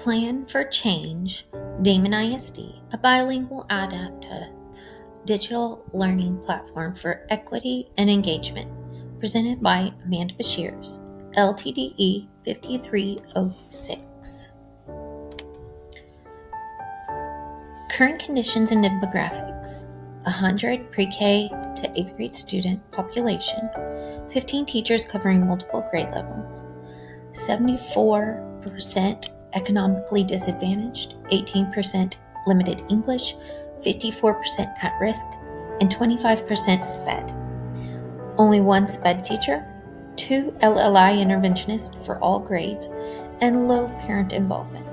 Plan for Change, Damon ISD, a bilingual adaptive digital learning platform for equity and engagement, presented by Amanda Bashirs, LTDE 5306. Current conditions and demographics: 100 pre-K to 8th grade student population, 15 teachers covering multiple grade levels, 74% economically disadvantaged, 18% limited English, 54% at risk, and 25% SPED. Only one SPED teacher, 2 LLI interventionists for all grades, and low parent involvement.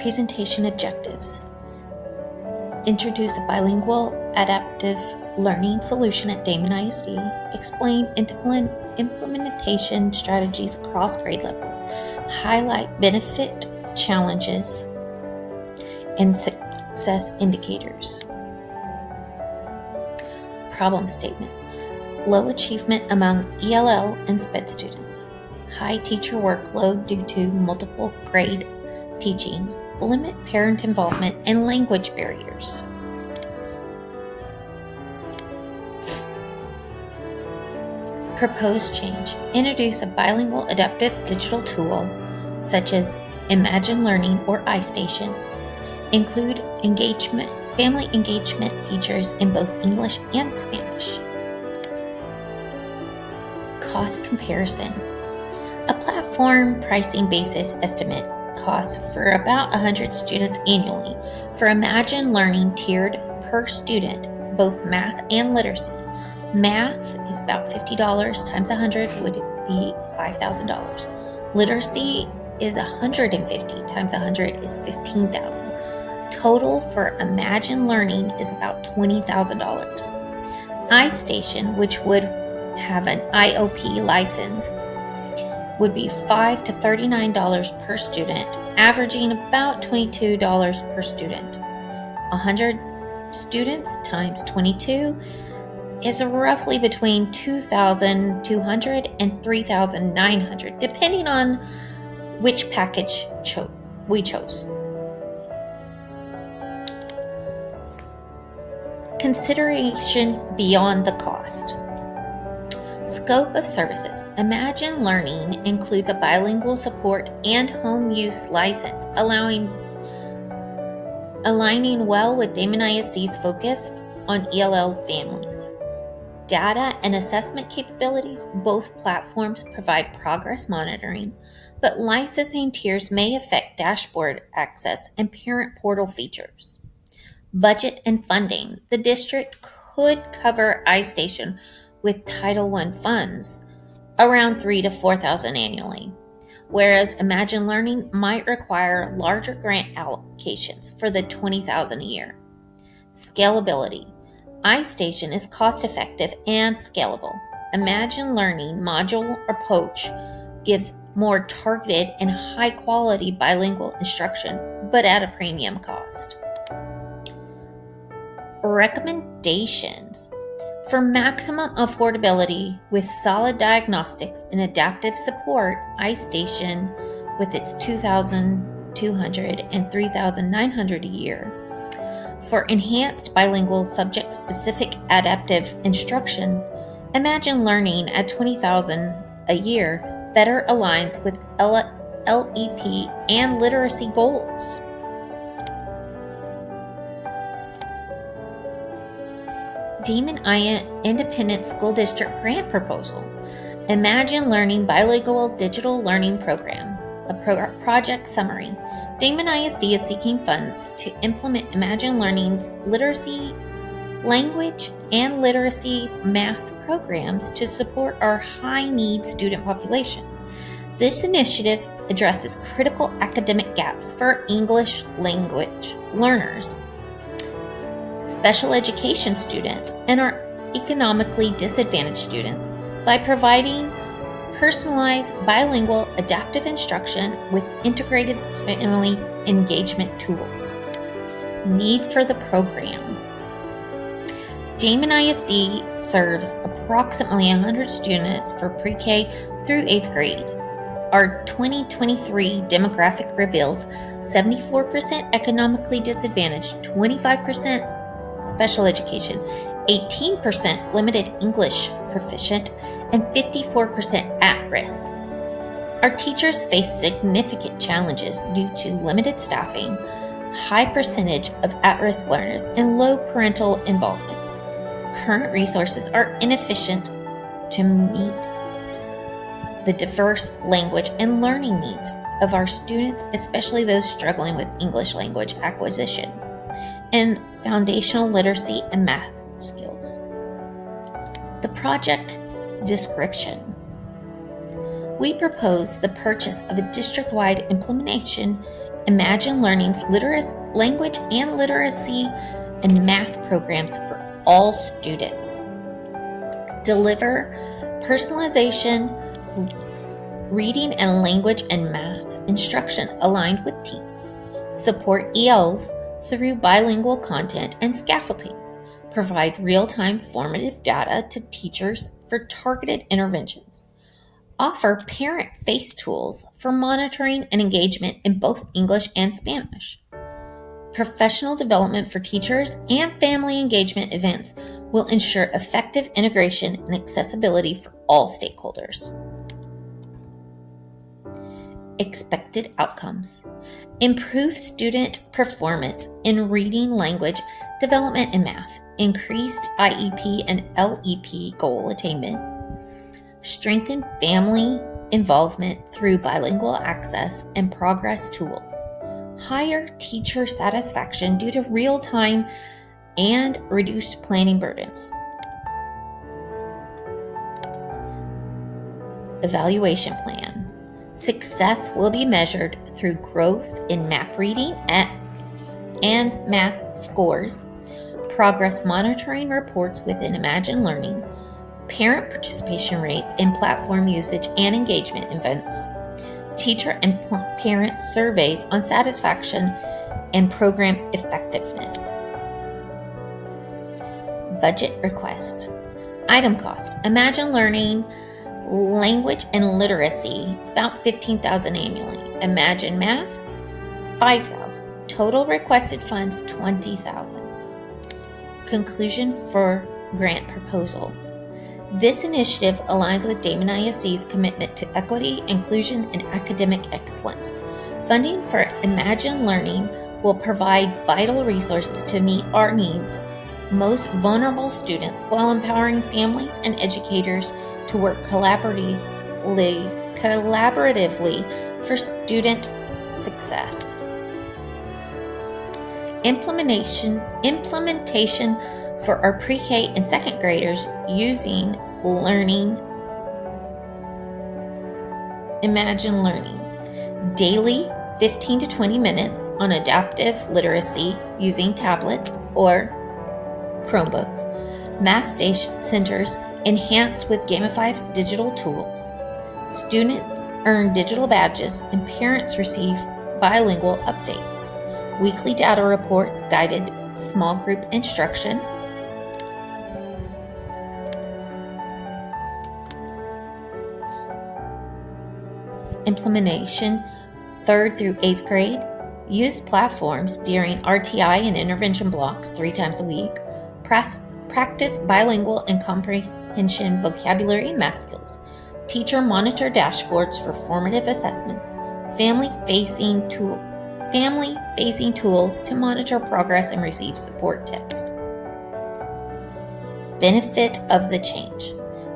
Presentation objectives: introduce a bilingual adaptive learning solution at Damon ISD, explain implementation strategies across grade levels, highlight benefit, challenges, and success indicators. Problem statement: low achievement among ELL and Sped students, high teacher workload due to multiple grade teaching, limit parent involvement, and language barriers. Proposed change: introduce a bilingual adaptive digital tool such as Imagine Learning or iStation. Include family engagement features in both English and Spanish. Cost comparison: a platform pricing basis estimate costs for about 100 students annually. For Imagine Learning, tiered per student, both math and literacy. Math is about $50 times 100 would be $5,000. Literacy is 150 times 100 is $15,000. Total for Imagine Learning is about $20,000. iStation, which would have an IOP license, would be $5 to $39 per student, averaging about $22 per student. 100 students times 22 is roughly between $2,200 and $3,900, depending on which package we chose. Consideration beyond the cost. Scope of services: Imagine Learning includes a bilingual support and home use license, aligning well with Damon ISD's focus on ELL families. Data and assessment capabilities: both platforms provide progress monitoring, but licensing tiers may affect dashboard access and parent portal features. Budget and funding: the district could cover iStation with Title I funds, around $3,000 to $4,000 annually, whereas Imagine Learning might require larger grant allocations for the $20,000 a year. Scalability: iStation is cost-effective and scalable. Imagine Learning module approach gives more targeted and high-quality bilingual instruction, but at a premium cost. Recommendations: for maximum affordability with solid diagnostics and adaptive support, iStation with its $2,200 and $3,900 a year. For enhanced bilingual subject-specific adaptive instruction, Imagine Learning at $20,000 a year better aligns with LEP and literacy goals. Damon Independent School District Grant Proposal: Imagine Learning Bilingual Digital Learning Program. A project summary: Damon ISD is seeking funds to implement Imagine Learning's literacy, language, and literacy math programs to support our high-need student population. This initiative addresses critical academic gaps for English language learners, special education students, and our economically disadvantaged students by providing personalized bilingual adaptive instruction with integrated family engagement tools. Need for the program: Damon ISD serves approximately 100 students for pre-K through 8th grade. Our 2023 demographic reveals 74% economically disadvantaged, 25% special education, 18% limited English proficient, and 54% at risk. Our teachers face significant challenges due to limited staffing, high percentage of at-risk learners, and low parental involvement. Current resources are inefficient to meet the diverse language and learning needs of our students, especially those struggling with English language acquisition and foundational literacy and math skills. The project description. We propose the purchase of a district-wide implementation Imagine Learning's language and literacy and math programs for all students. Deliver personalization, reading and language and math instruction aligned with teens. Support ELs through bilingual content and scaffolding. Provide real-time formative data to teachers for targeted interventions. Offer parent face tools for monitoring and engagement in both English and Spanish. Professional development for teachers and family engagement events will ensure effective integration and accessibility for all stakeholders. Expected outcomes. Improve student performance in reading, language, development, and math. Increased IEP and LEP goal attainment. Strengthen family involvement through bilingual access and progress tools. Higher teacher satisfaction due to real-time and reduced planning burdens. Evaluation plan. Success will be measured through growth in map reading and math scores, progress monitoring reports within Imagine Learning, parent participation rates in platform usage and engagement events, teacher and parent surveys on satisfaction and program effectiveness. Budget request. Item cost. Imagine Learning language and literacy. It's about $15,000 annually. Imagine Math, $5,000. Total requested funds, $20,000. Conclusion for grant proposal. This initiative aligns with Damon ISD's commitment to equity, inclusion, and academic excellence. Funding for Imagine Learning will provide vital resources to meet our needs, most vulnerable students, while empowering families and educators to work collaboratively for student success. Implementation for our pre-K and second graders using Imagine Learning. Daily 15 to 20 minutes on adaptive literacy using tablets or Chromebooks. Math centers enhanced with gamified digital tools. Students earn digital badges and parents receive bilingual updates. Weekly data reports, guided small group instruction. Implementation 3rd through 8th grade. Use platforms during RTI and intervention blocks 3 times a week. Practice bilingual and comprehension vocabulary and math skills. Teacher monitor dashboards for formative assessments. Family-facing tools to monitor progress and receive support tips. Benefit of the change.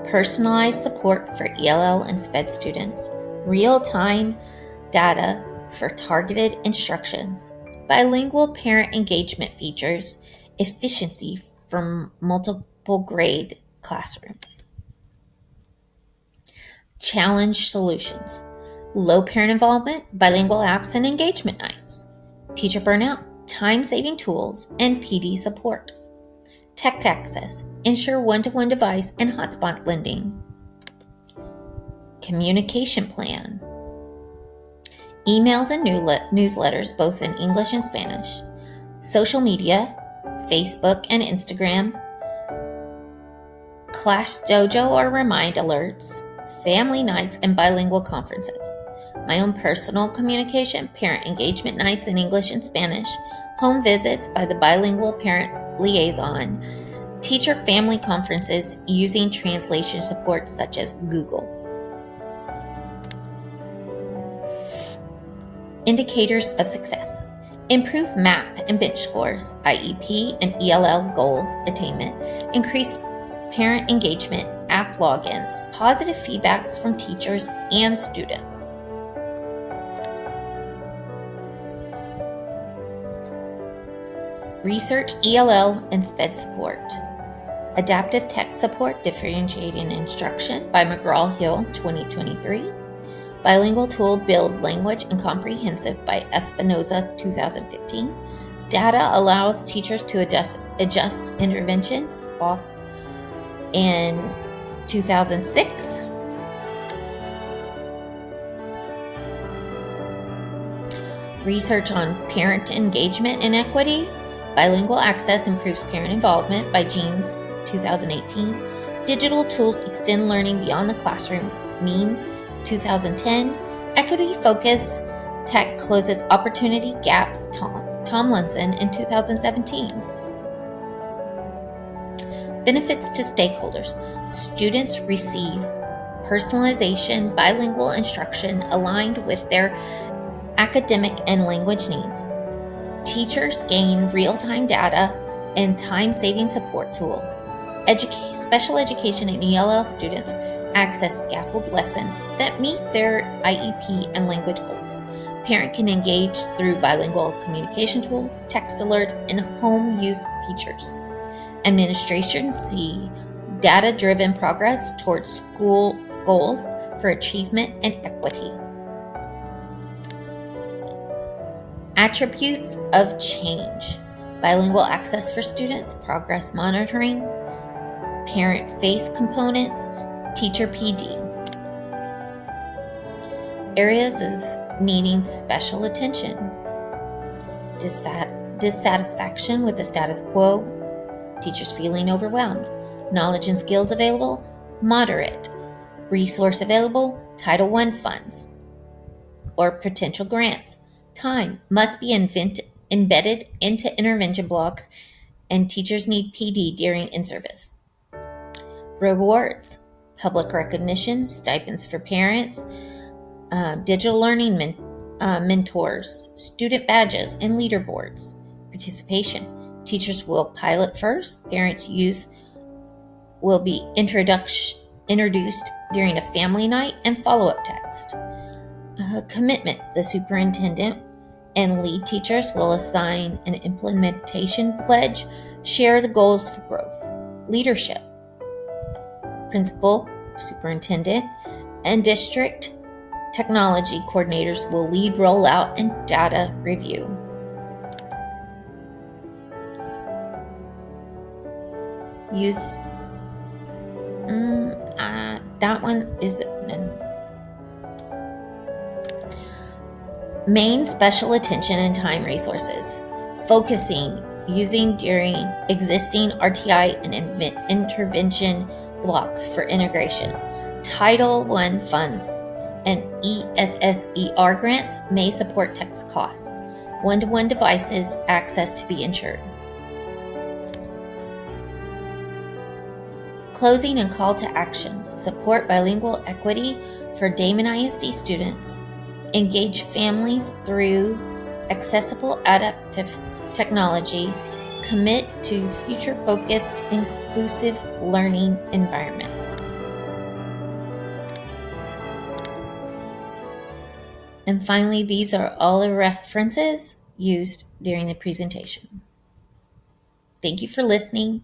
Personalized support for ELL and Sped students. Real-time data for targeted instructions. Bilingual parent engagement features. Efficiency for multiple grade classrooms. Challenge solutions. Low parent involvement, bilingual apps and engagement nights. Teacher burnout, time-saving tools, and PD support. Tech access. Ensure one-to-one device and hotspot lending. Communication plan. Emails and newsletters, both in English and Spanish. Social media, Facebook and Instagram. Class Dojo or Remind alerts. family nights, and bilingual conferences. My own personal communication, parent engagement nights in English and Spanish, home visits by the bilingual parents liaison, teacher family conferences using translation support such as Google. Indicators of success. Improve MAP and bench scores, IEP and ELL goals attainment, increase parent engagement, app logins, positive feedbacks from teachers and students. Research ELL and Sped support. Adaptive Text Support Differentiating Instruction by McGraw-Hill 2023. Bilingual Tool Build Language and Comprehensive by Espinoza 2015. Data allows teachers to adjust interventions in 2006. Research on Parent Engagement and Equity. Bilingual Access Improves Parent Involvement by Jeans 2018. Digital Tools Extend Learning Beyond the Classroom Means 2010. Equity Focus Tech Closes Opportunity Gaps Tomlinson in 2017. Benefits to stakeholders. Students receive personalization, bilingual instruction aligned with their academic and language needs. Teachers gain real-time data and time-saving support tools. Special education and ELL students access scaffold lessons that meet their IEP and language goals. Parent can engage through bilingual communication tools, text alerts, and home use features. Administration see data-driven progress towards school goals for achievement and equity. Attributes of change. Bilingual access for students, progress monitoring, parent face components, teacher PD. Areas of needing special attention. Dissatisfaction with the status quo, teachers feeling overwhelmed. Knowledge and skills available, moderate. Resource available, Title I funds or potential grants. Time must be embedded into intervention blocks, and teachers need PD during in-service. Rewards, public recognition, stipends for parents, digital learning mentors, student badges, and leaderboards. Participation, teachers will pilot first, parents will be introduced during a family night and follow-up text. Commitment, the superintendent and lead teachers will assign an implementation pledge, share the goals for growth. Leadership, principal, superintendent, and district technology coordinators will lead rollout and data review. Use that one is main special attention and time resources. Focusing using during existing RTI and intervention blocks for integration. Title I funds and ESSER grants may support text costs. One-to-one devices access to be ensured. Closing and call to action. Support bilingual equity for Damon ISD students. Engage families through accessible adaptive technology. Commit to future-focused, inclusive learning environments. And finally, these are all the references used during the presentation. Thank you for listening.